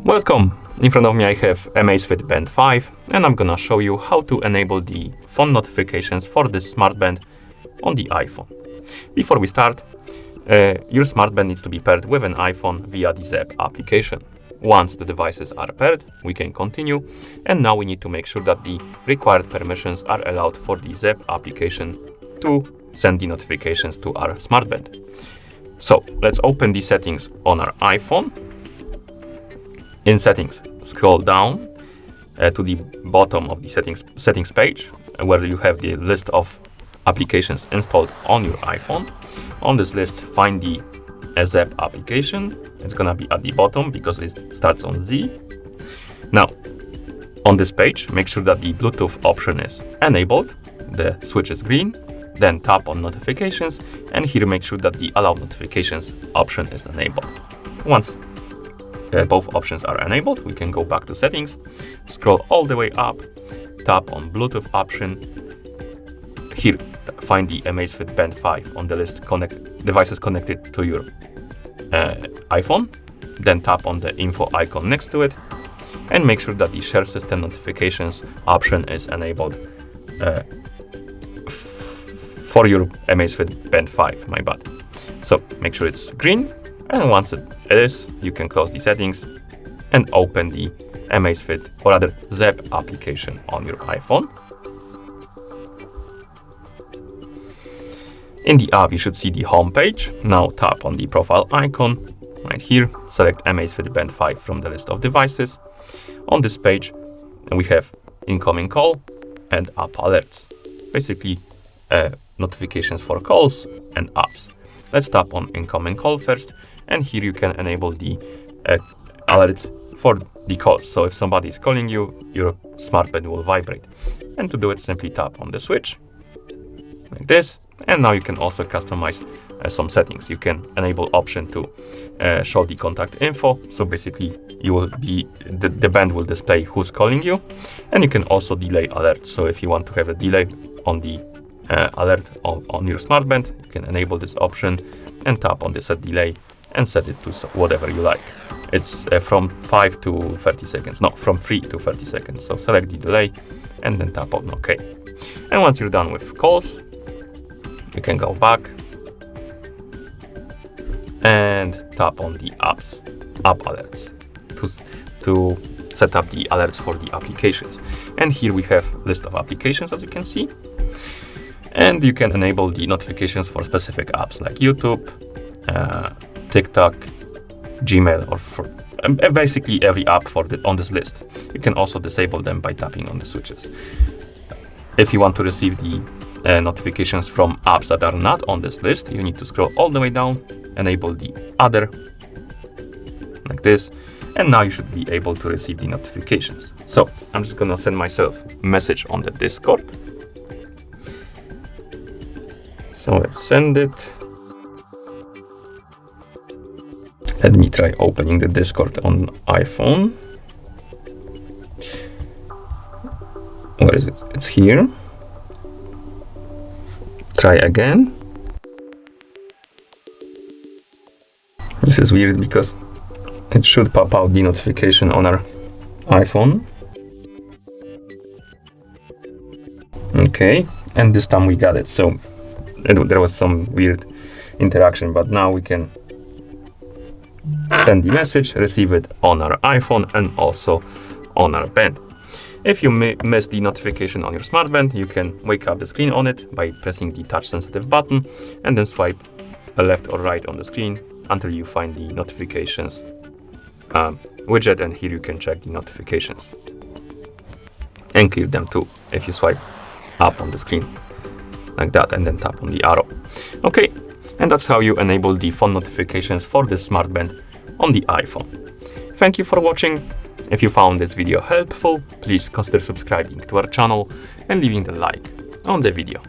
Welcome! In front of me I have Amazfit Band 5 and I'm gonna show you how to enable the phone notifications for this smartband on the iPhone. Before we start, your smartband needs to be paired with an iPhone via the Zap application. Once the devices are paired, we can continue, and now we need to make sure that the required permissions are allowed for the Zap application to send the notifications to our smartband. So let's open the settings on our iPhone. In settings, scroll down to the bottom of the settings page where you have the list of applications installed on your iPhone. On this list, find the Zap application. It's gonna be at the bottom because it starts on Z. Now, on this page, make sure that the Bluetooth option is enabled. The switch is green. Then tap on notifications, and here make sure that the allow notifications option is enabled. Once both options are enabled, we can go back to settings, scroll all the way up, tap on Bluetooth option. Here, find the Amazfit Band 5 on the list devices connected to your iPhone. Then tap on the info icon next to it and make sure that the share system notifications option is enabled for your Amazfit Band 5, my bad. So make sure it's green. And once it is, you can close the settings and open the Amazfit or rather Zap application on your iPhone. In the app, you should see the home page. Now tap on the profile icon right here. Select Amazfit Band 5 from the list of devices. On this page, we have incoming call and app alerts. Basically, notifications for calls and apps. Let's tap on incoming call first. And here you can enable the alerts for the calls. So if somebody is calling you, your smartband will vibrate. And to do it, simply tap on the switch like this. And now you can also customize some settings. You can enable option to show the contact info. So basically, you will be the band will display who's calling you. And you can also delay alerts. So if you want to have a delay on the alert on your smartband, you can enable this option and tap on the set delay and set it to whatever you like. It's from 5 to 30 seconds, no, from 3 to 30 seconds. So select the delay and then tap on OK. And once you're done with calls, you can go back and tap on the app alerts to set up the alerts for the applications. And here we have list of applications, as you can see. And you can enable the notifications for specific apps like YouTube, TikTok, Gmail, or for basically every app on this list. You can also disable them by tapping on the switches. If you want to receive the notifications from apps that are not on this list, you need to scroll all the way down, enable the other, like this, and now you should be able to receive the notifications. So I'm just gonna send myself a message on the Discord. So let's send it. Let me try opening the Discord on iPhone. Where is it? It's here. Try again. This is weird because it should pop out the notification on our iPhone. Okay, and this time we got it. So there was some weird interaction, but now we can send the message, receive it on our iPhone and also on our band. If you miss the notification on your smartband, you can wake up the screen on it by pressing the touch sensitive button and then swipe left or right on the screen until you find the notifications widget, and here you can check the notifications and clear them too if you swipe up on the screen like that and then tap on the arrow. Okay, and that's how you enable the phone notifications for this smartband on the iPhone. Thank you for watching. If you found this video helpful, please consider subscribing to our channel and leaving a like on the video.